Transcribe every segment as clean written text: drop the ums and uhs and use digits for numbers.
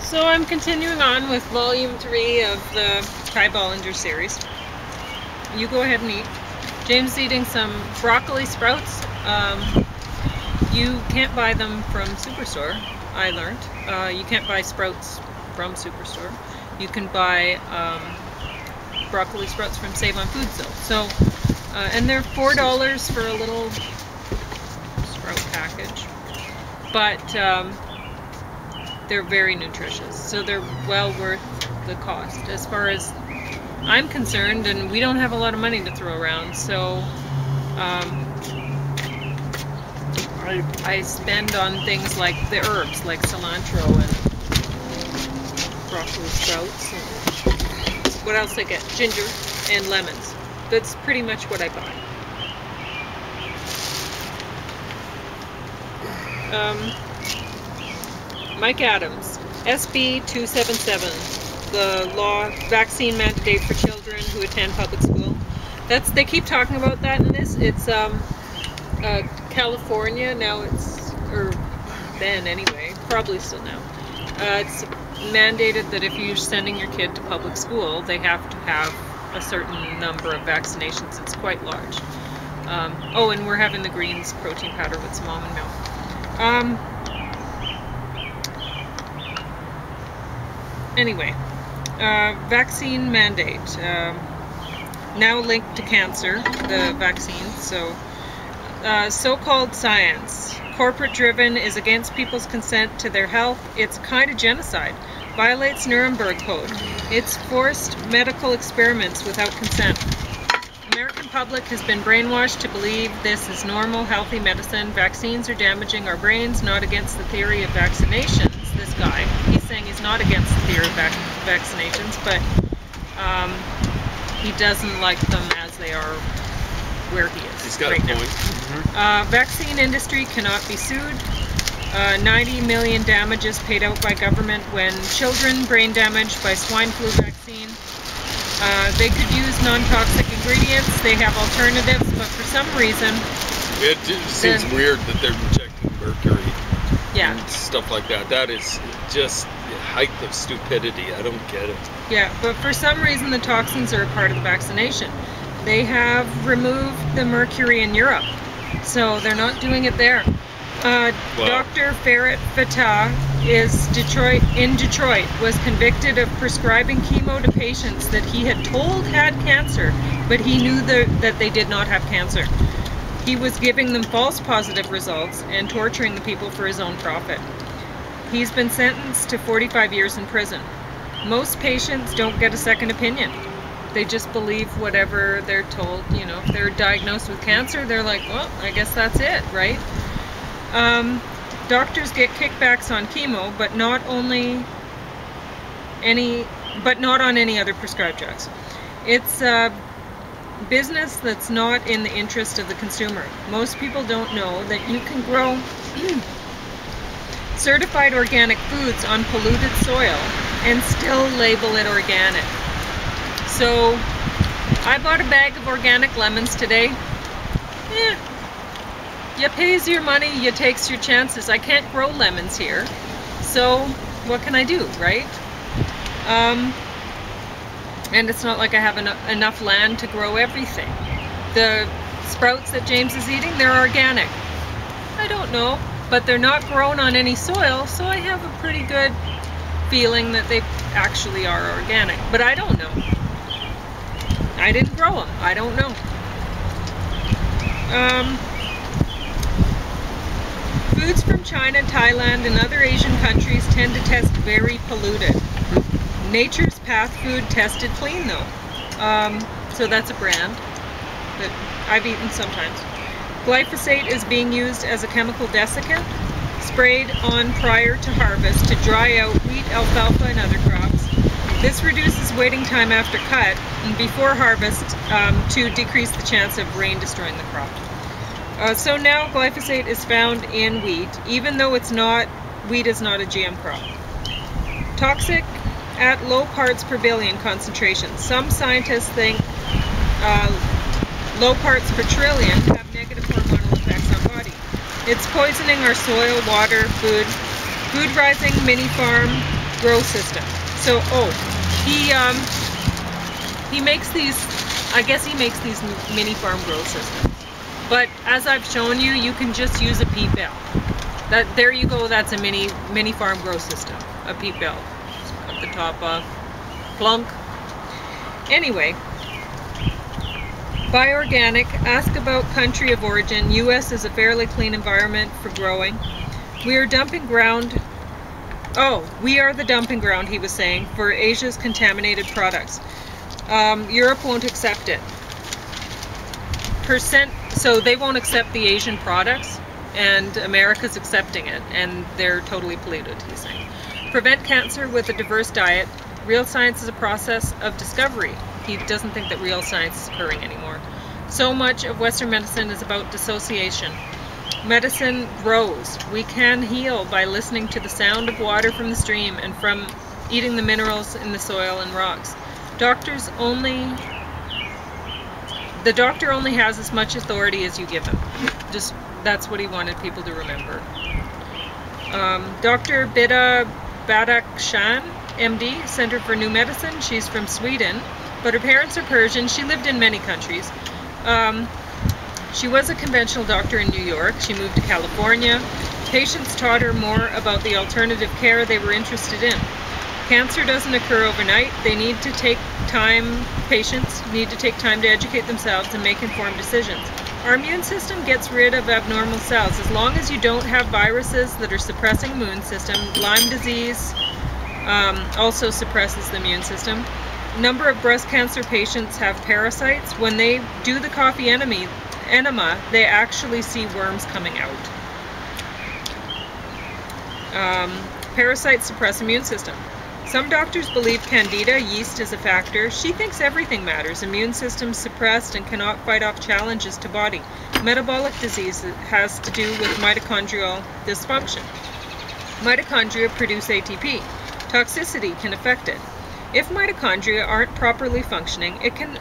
So I'm continuing on with volume 3 of the Ty Bollinger series. You go ahead and eat. James is eating some broccoli sprouts. You can't buy them from Superstore, I learned. You can't buy sprouts from Superstore. You can buy broccoli sprouts from Save on Foods though. So, and they're $4 for a little sprout package. But they're very nutritious, so they're well worth the cost as far as I'm concerned, and we don't have a lot of money to throw around, so I spend on things like the herbs, like cilantro and broccoli sprouts, and what else I get? Ginger and lemons. That's pretty much what I buy. Mike Adams, SB 277, the law vaccine mandate for children who attend public school. They keep talking about that in this. It's California now. Or then anyway, probably still now. It's mandated that if you're sending your kid to public school, they have to have a certain number of vaccinations. It's quite large. Oh, and we're having the greens protein powder with some almond milk. Anyway, vaccine mandate, now linked to cancer, the vaccines, so so-called science, corporate-driven, is against people's consent to their health. It's kind of genocide, violates Nuremberg Code. It's forced medical experiments without consent. American public has been brainwashed to believe this is normal, healthy medicine. Vaccines are damaging our brains, not against the theory of vaccinations. This guy, he's saying he's not against the theory of vaccinations, but he doesn't like them as they are where he is. He's got right a point. Now. Vaccine industry cannot be sued. 90 million damages paid out by government when children brain damaged by swine flu vaccine. They could use non-toxic ingredients. They have alternatives, but for some reason... It seems weird that they're injecting mercury and stuff like that. That is just the height of stupidity. I don't get it. Yeah, but for some reason the toxins are a part of the vaccination. They have removed the mercury in Europe, so they're not doing it there. Dr. Ferret Fatah in Detroit was convicted of prescribing chemo to patients that he had told had cancer, but he knew that they did not have cancer. He was giving them false positive results and torturing the people for his own profit. He's been sentenced to 45 years in prison. Most patients don't get a second opinion. They just believe whatever they're told. You know, if they're diagnosed with cancer, they're like, well, I guess that's it, right? Doctors get kickbacks on chemo, but not on any other prescribed drugs. It's a business that's not in the interest of the consumer. Most people don't know that you can grow certified organic foods on polluted soil and still label it organic. So I bought a bag of organic lemons today. You pays your money, you takes your chances. I can't grow lemons here, so what can I do, right? And it's not like I have enough land to grow everything. The sprouts that James is eating, they're organic. I don't know, but they're not grown on any soil, so I have a pretty good feeling that they actually are organic. But I don't know. I didn't grow them. I don't know. Foods from China, Thailand, and other Asian countries tend to test very polluted. Nature's Path Food tested clean though. So that's a brand that I've eaten sometimes. Glyphosate is being used as a chemical desiccant, sprayed on prior to harvest to dry out wheat, alfalfa, and other crops. This reduces waiting time after cut and before harvest to decrease the chance of rain destroying the crop. So now glyphosate is found in wheat, even though wheat is not a GM crop. Toxic at low parts per billion concentration. Some scientists think low parts per trillion have negative hormonal effects on body. It's poisoning our soil, water, food. Food rising mini farm grow system. So, he makes these, I guess he makes these mini farm grow systems. But as I've shown you, you can just use a peat bale. There you go, that's a mini farm grow system. A peat bale. Just cut the top off. Plunk. Anyway, buy organic, ask about country of origin. US is a fairly clean environment for growing. We are dumping ground. Oh, we are the dumping ground, he was saying, for Asia's contaminated products. Europe won't accept it. So they won't accept the Asian products, and America's accepting it, and they're totally polluted, he's saying. Prevent cancer with a diverse diet. Real science is a process of discovery. He doesn't think that real science is occurring anymore. So much of Western medicine is about dissociation. Medicine grows. We can heal by listening to the sound of water from the stream and from eating the minerals in the soil and rocks. The doctor only has as much authority as you give him. Just, that's what he wanted people to remember. Dr. Bida Badakhshan, MD, Center for New Medicine. She's from Sweden, but her parents are Persian. She lived in many countries. She was a conventional doctor in New York. She moved to California. Patients taught her more about the alternative care they were interested in. Cancer doesn't occur overnight. They need to take time, patients need to take time to educate themselves and make informed decisions. Our immune system gets rid of abnormal cells. As long as you don't have viruses that are suppressing the immune system, Lyme disease also suppresses the immune system. Number of breast cancer patients have parasites. When they do the coffee enema, they actually see worms coming out. Parasites suppress immune system. Some doctors believe candida yeast is a factor. She thinks everything matters. Immune system suppressed and cannot fight off challenges to body. Metabolic disease has to do with mitochondrial dysfunction. Mitochondria produce ATP. Toxicity can affect it. If mitochondria aren't properly functioning, it can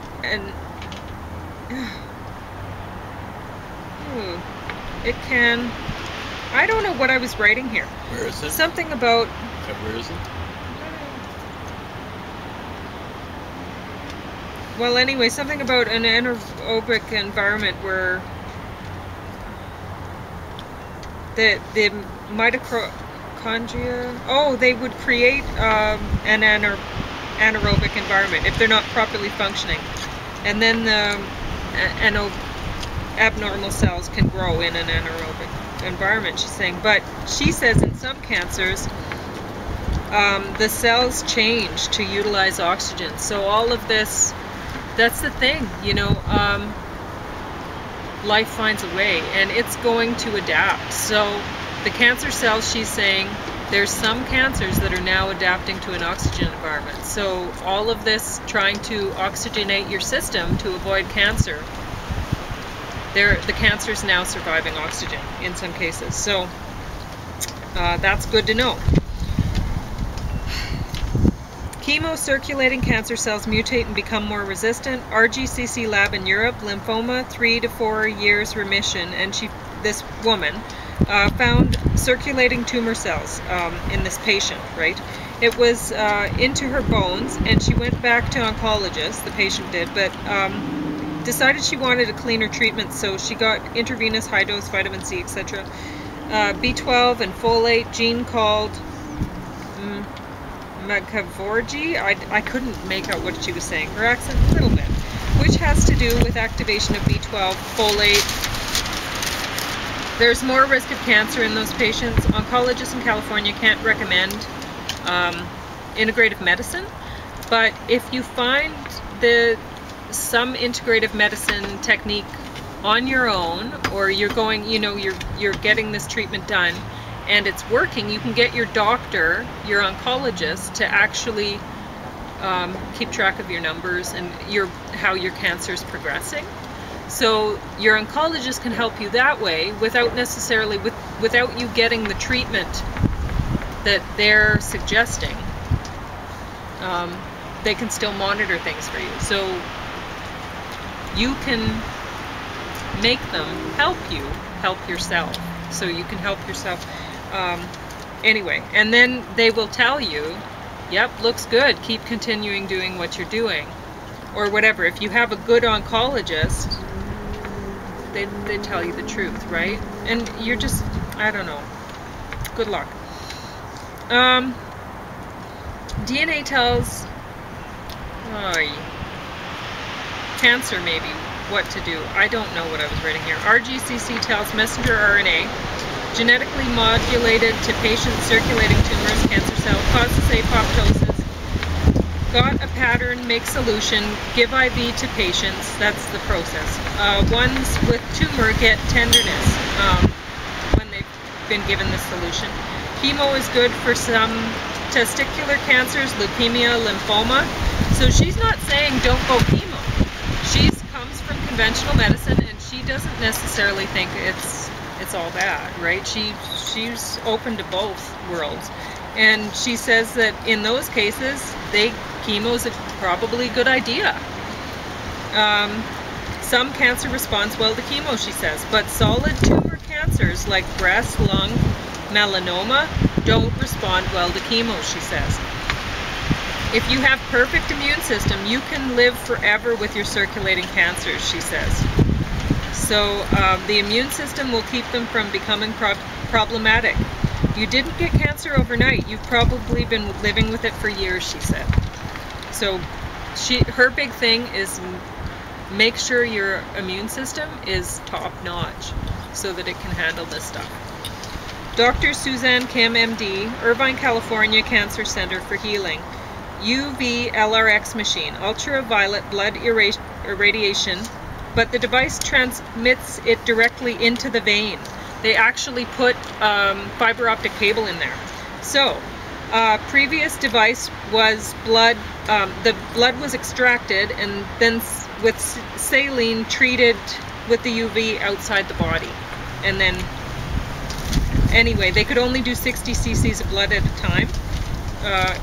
I don't know what I was writing here. Where is it? Something about... Where is it? Well, anyway, something about an anaerobic environment where the mitochondria, they would create an anaerobic environment if they're not properly functioning. And then the abnormal cells can grow in an anaerobic environment, she's saying. But she says in some cancers, the cells change to utilize oxygen. So all of this, that's the thing, you know, life finds a way, and it's going to adapt. So the cancer cells, she's saying, there's some cancers that are now adapting to an oxygen environment. So all of this trying to oxygenate your system to avoid cancer, the cancer's now surviving oxygen in some cases. So that's good to know. Chemo circulating cancer cells mutate and become more resistant. RGCC lab in Europe, lymphoma, 3 to 4 years remission. And this woman found circulating tumor cells in this patient, right? It was into her bones, and she went back to oncologist, the patient did, but decided she wanted a cleaner treatment, so she got intravenous high-dose vitamin C, etc. B12 and folate, gene called Magavorgi. I couldn't make out what she was saying. Her accent a little bit. Which has to do with activation of B12, folate. There's more risk of cancer in those patients. Oncologists in California can't recommend integrative medicine, but if you find some integrative medicine technique on your own, or you're going, you know, you're getting this treatment done and it's working, you can get your doctor, your oncologist, to actually keep track of your numbers and how your cancer is progressing. So your oncologist can help you that way without necessarily, without you getting the treatment that they're suggesting. They can still monitor things for you. So you can make them help you help yourself. So you can help yourself. Anyway, and then they will tell you Yep, looks good. Keep continuing doing what you're doing. Or whatever. If you have a good oncologist, they tell you the truth, right? And you're just, I don't know. Good luck. DNA tells cancer maybe what to do. I don't know what I was writing here. RGCC tells messenger RNA genetically modulated to patient's circulating tumors, cancer cell, causes apoptosis. Got a pattern, make solution, give IV to patients. That's the process. Ones with tumor get tenderness when they've been given the solution. Chemo is good for some testicular cancers, leukemia, lymphoma. So she's not saying don't go chemo. She comes from conventional medicine, and she doesn't necessarily think it's all bad, right? She's open to both worlds, and she says that in those cases, chemo's probably a good idea. Some cancer responds well to chemo, she says, but solid tumor cancers like breast, lung, melanoma don't respond well to chemo, she says. If you have perfect immune system, you can live forever with your circulating cancers, she says. So the immune system will keep them from becoming problematic. You didn't get cancer overnight. You've probably been living with it for years, she said. So her big thing is make sure your immune system is top-notch so that it can handle this stuff. Dr. Suzanne Kim, MD, Irvine, California Cancer Center for Healing. UV LRX machine, ultraviolet blood irradiation, but the device transmits it directly into the vein. They actually put fiber optic cable in there. So, previous device was blood, the blood was extracted and then with saline treated with the UV outside the body. And then, anyway, they could only do 60 cc's of blood at a time.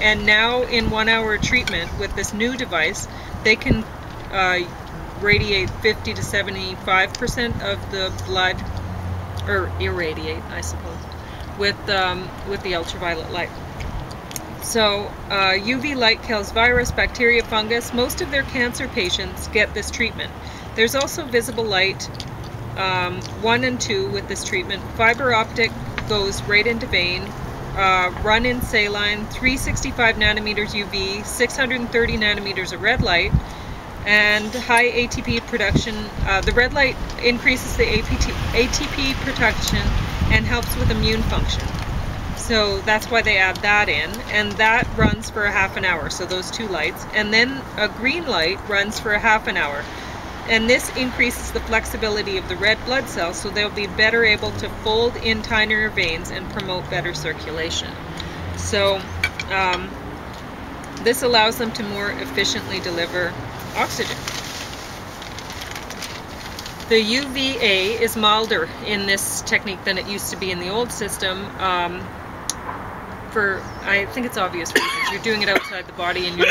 And now in 1 hour treatment with this new device, they can radiate 50 to 75% of the blood, or irradiate, I suppose, with the ultraviolet light. So UV light kills virus, bacteria, fungus. Most of their cancer patients get this treatment. There's also visible light 1 and 2 with this treatment. Fiber optic goes right into vein. Run in saline, 365 nanometers UV, 630 nanometers of red light, and high ATP production. The red light increases the ATP production and helps with immune function. So that's why they add that in, and that runs for a half an hour, so those two lights. And then a green light runs for a half an hour. And this increases the flexibility of the red blood cells, so they'll be better able to fold in tinier veins and promote better circulation. So this allows them to more efficiently deliver oxygen. The UVA is milder in this technique than it used to be in the old system. I think it's obvious reasons. You're doing it outside the body and you're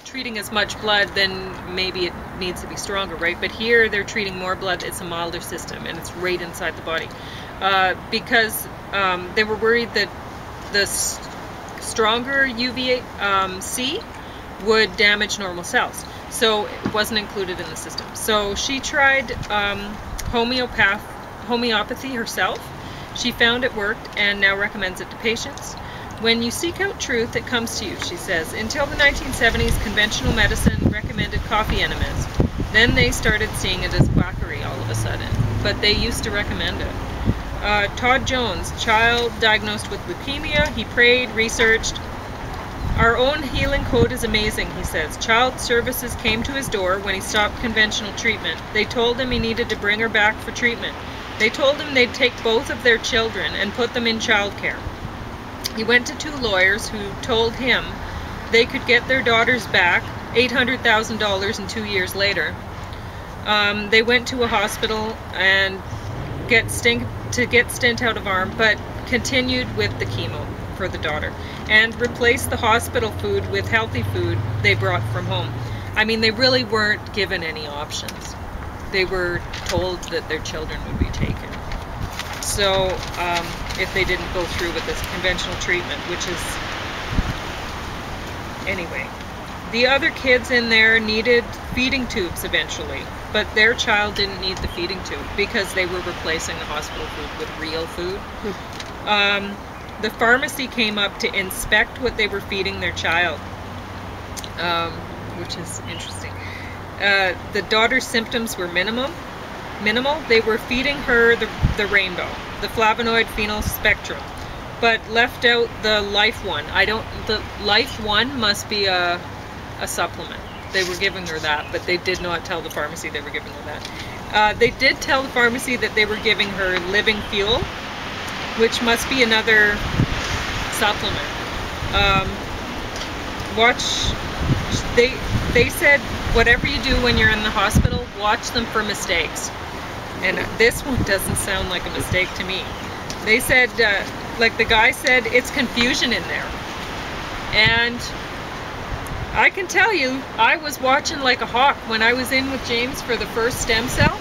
treating as much blood, then maybe it needs to be stronger, right? But here they're treating more blood. It's a milder system and it's right inside the body, because they were worried that the stronger UVC would damage normal cells, so it wasn't included in the system. So she tried homeopathy herself. She found it worked and now recommends it to patients. When you seek out truth, it comes to you, she says. Until the 1970s, conventional medicine recommended coffee enemas. Then they started seeing it as quackery all of a sudden, but they used to recommend it. Todd Jones, child diagnosed with leukemia. He prayed, researched. Our own healing code is amazing, he says. Child services came to his door when he stopped conventional treatment. They told him he needed to bring her back for treatment. They told him they'd take both of their children and put them in childcare. He went to 2 lawyers who told him they could get their daughters back, $800,000 and 2 years later. They went to a hospital and get stent out of arm, but continued with the chemo for the daughter and replaced the hospital food with healthy food they brought from home. I mean, they really weren't given any options. They were told that their children would be taken. So if they didn't go through with this conventional treatment, which is Anyway, the other kids in there needed feeding tubes eventually, but their child didn't need the feeding tube because they were replacing the hospital food with real food. The pharmacy came up to inspect what they were feeding their child, which is interesting. The daughter's symptoms were minimal. They were feeding her the rainbow, the flavonoid phenol spectrum, but left out the Life One. The Life One must be a supplement. They were giving her that, but they did not tell the pharmacy they were giving her that. They did tell the pharmacy that they were giving her Living Fuel, which must be another supplement. They said, whatever you do when you're in the hospital, watch them for mistakes. And this one doesn't sound like a mistake to me. They said, like the guy said, it's confusion in there. And I can tell you, I was watching like a hawk when I was in with James for the first stem cell.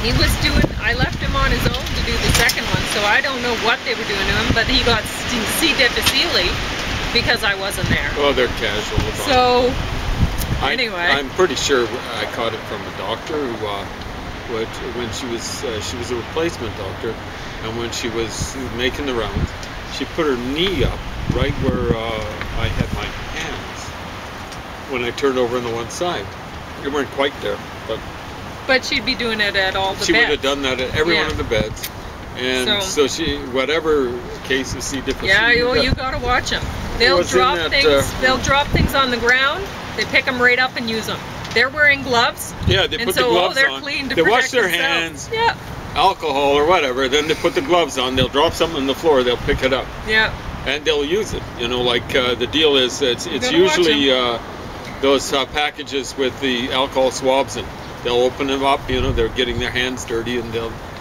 I left him on his own to do the second one, so I don't know what they were doing to him, but he got C. difficile because I wasn't there. Oh, they're casual about it. So, anyway. I'm pretty sure I caught it from a doctor who, when she was a replacement doctor, and when she was making the rounds, she put her knee up right where I had my hands when I turned over on the one side. They weren't quite there, but she'd be doing it at all the beds. She would have done that at every one of the beds. And so she, whatever case of C. difficile. Yeah, you gotta watch them. They'll drop things. They'll drop things on the ground. They pick them right up and use them. They're wearing gloves. Yeah, they put the gloves they're on. Clean to they protect wash their themselves. hands. Yeah. Alcohol or whatever. Then they put the gloves on. They'll drop something on the floor. They'll pick it up. Yeah. And they'll use it. You know, like the deal is, it's usually those packages with the alcohol swabs in. They'll open them up. You know, they're getting their hands dirty, and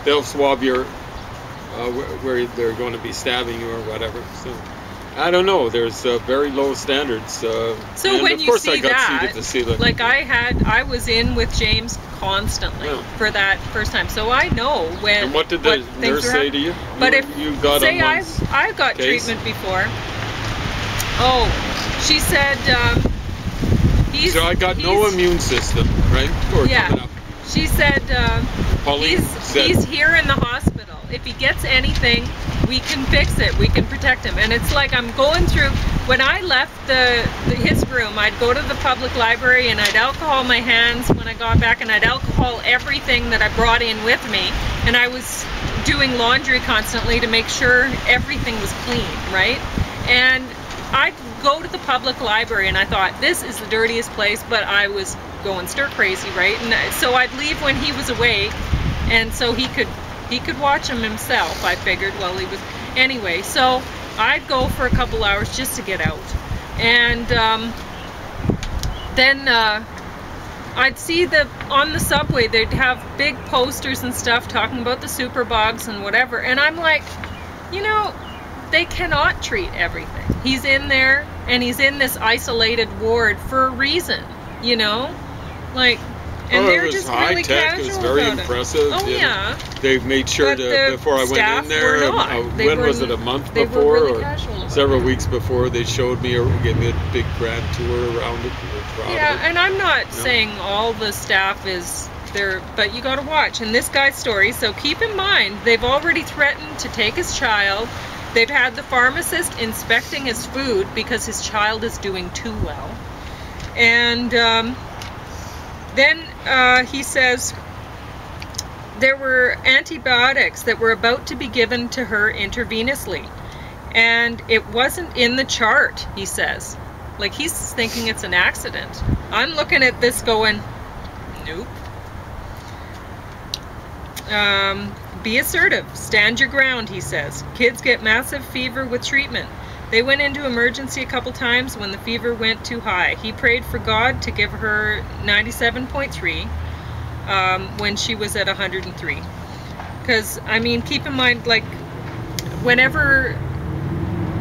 they'll swab your where they're going to be stabbing you or whatever. So I don't know. There's very low standards. So when you see that, like I was in with James constantly for that first time, so I know when. And what did the nurse say to you? But if you got say I got treatment before. Oh, she said. So I got no immune system, right? Or coming up. She said, he's here in the hospital. If he gets anything, we can fix it. We can protect him. And it's like I'm going through, when I left his room, I'd go to the public library and I'd alcohol my hands when I got back, and I'd alcohol everything that I brought in with me. And I was doing laundry constantly to make sure everything was clean, right? And I'd go to the public library and I thought, this is the dirtiest place, but I was going stir crazy, right? And so I'd leave when he was awake, and so he could watch him himself, I figured, while he was anyway. So I'd go for a couple hours just to get out, and then I'd see on the subway they'd have big posters and stuff talking about the superbugs and whatever, and I'm like, you know, they cannot treat everything. He's in there, and he's in this isolated ward for a reason, you know? Like, and they're just really casual. It was very impressive. Oh, yeah. They made sure before I went in there, when was it, a month before or several weeks before, they showed me or gave me a big grand tour around it. Yeah, and I'm not saying all the staff is there, but you got to watch. And this guy's story, so keep in mind, they've already threatened to take his child. They've had the pharmacist inspecting his food because his child is doing too well. And then he says there were antibiotics that were about to be given to her intravenously. And it wasn't in the chart, he says. Like, he's thinking it's an accident. I'm looking at this going, nope. Be assertive. Stand your ground, he says. Kids get massive fever with treatment. They went into emergency a couple times when the fever went too high. He prayed for God to give her 97.3 when she was at 103. Because, I mean, keep in mind, like, whenever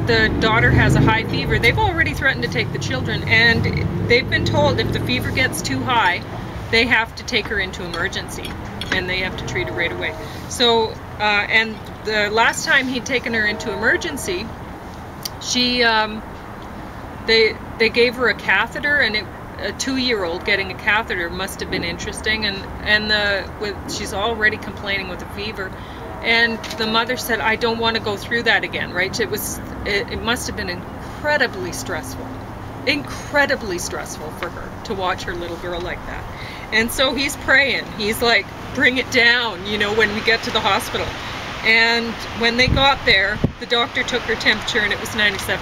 the daughter has a high fever, they've already threatened to take the children, and they've been told if the fever gets too high, they have to take her into emergency, and they have to treat her right away. So, and the last time he'd taken her into emergency, she they gave her a catheter, and a 2-year-old getting a catheter must have been interesting, and she's already complaining with a fever, and the mother said, I don't want to go through that again, right? It must have been incredibly stressful for her to watch her little girl like that. And so he's praying, he's like, bring it down, you know, when we get to the hospital. And when they got there, the doctor took her temperature and it was 97.3.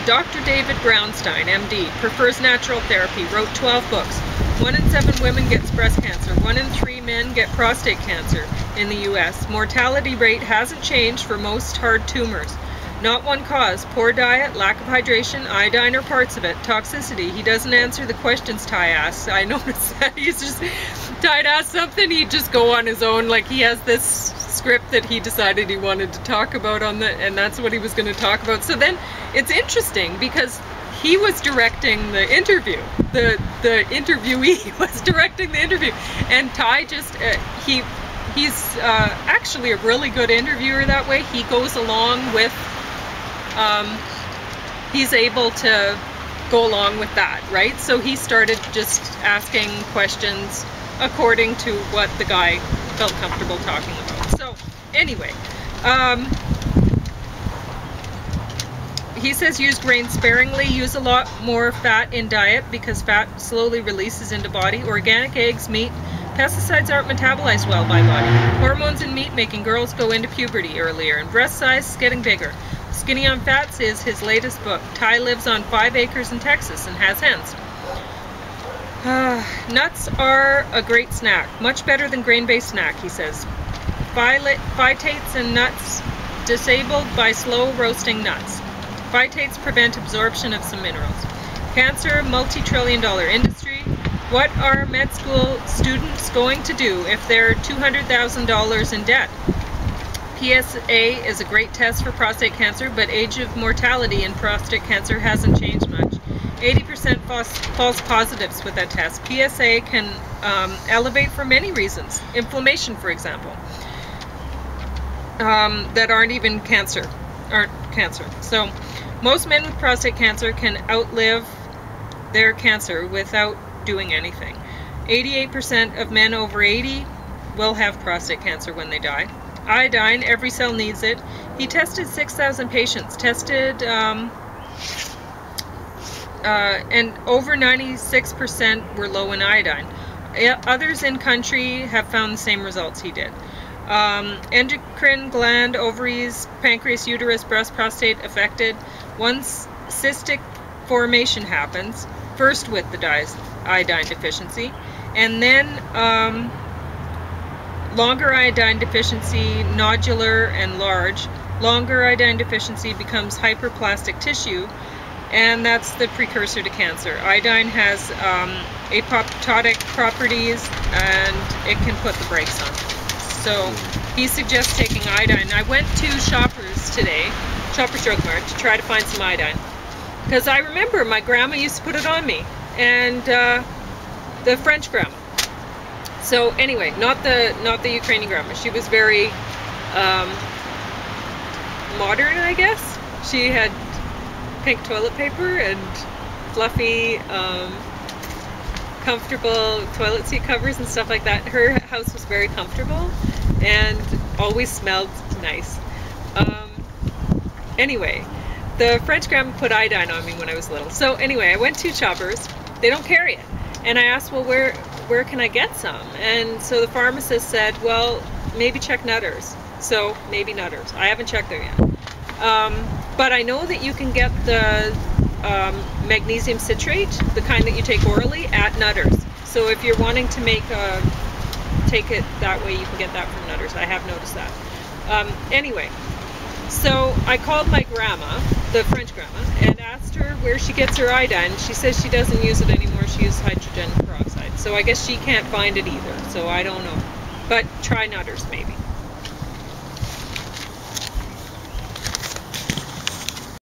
Dr. David Brownstein, MD, prefers natural therapy, wrote 12 books. 1 in 7 women gets breast cancer. 1 in 3 men get prostate cancer in the US. Mortality rate hasn't changed for most hard tumors. Not one cause: poor diet, lack of hydration, iodine or parts of it, toxicity. He doesn't answer the questions Ty asks. I noticed that. Ty'd ask something, he'd just go on his own, like he has this script that he decided he wanted to talk about and that's what he was going to talk about. So then it's interesting because he was directing the interview. The interviewee was directing the interview, and Ty just he's actually a really good interviewer that way. He goes along with he's able to go along with that, right? So he started just asking questions according to what the guy felt comfortable talking about. So anyway, he says use grains sparingly, use a lot more fat in diet because fat slowly releases into body. Organic eggs, meat, pesticides aren't metabolized well by body. Hormones in meat making girls go into puberty earlier, and breast size is getting bigger. Skinny on Fats is his latest book. Ty lives on 5 acres in Texas and has hens. Nuts are a great snack, much better than grain-based snack, he says. Phytates in nuts disabled by slow roasting nuts. Phytates prevent absorption of some minerals. Cancer, multi-trillion-dollar industry. What are med school students going to do if they're $200,000 in debt? PSA is a great test for prostate cancer, but age of mortality in prostate cancer hasn't changed much. 80% false positives with that test. PSA can elevate for many reasons. Inflammation, for example, that aren't even cancer. So most men with prostate cancer can outlive their cancer without doing anything. 88% of men over 80 will have prostate cancer when they die. Iodine, every cell needs it. He tested 6,000 patients, and over 96% were low in iodine. Others in country have found the same results he did. Endocrine gland, ovaries, pancreas, uterus, breast, prostate affected. Once cystic formation happens, first with the iodine deficiency, and then longer iodine deficiency, nodular and large. Longer iodine deficiency becomes hyperplastic tissue, and that's the precursor to cancer. Iodine has apoptotic properties, and it can put the brakes on. So he suggests taking iodine. I went to Shoppers today, Shoppers Drug Mart, to try to find some iodine, because I remember my grandma used to put it on me, and the French grandma. So anyway, not the Ukrainian grandma. She was very modern, I guess. She had pink toilet paper and fluffy, comfortable toilet seat covers and stuff like that. Her house was very comfortable and always smelled nice. Anyway, the French grandma put iodine on me when I was little. So anyway, I went to Shoppers. They don't carry it. And I asked, well, where can I get some? And so the pharmacist said, well, maybe check Nutters. So maybe Nutters. I haven't checked there yet. But I know that you can get the magnesium citrate, the kind that you take orally, at Nutters. So if you're wanting to take it that way, you can get that from Nutters. I have noticed that. Anyway, so I called my grandma, the French grandma, and asked her where she gets her iodine. She says she doesn't use it anymore. She uses hydrogen peroxide. So I guess she can't find it either. So I don't know. But try Nutters maybe.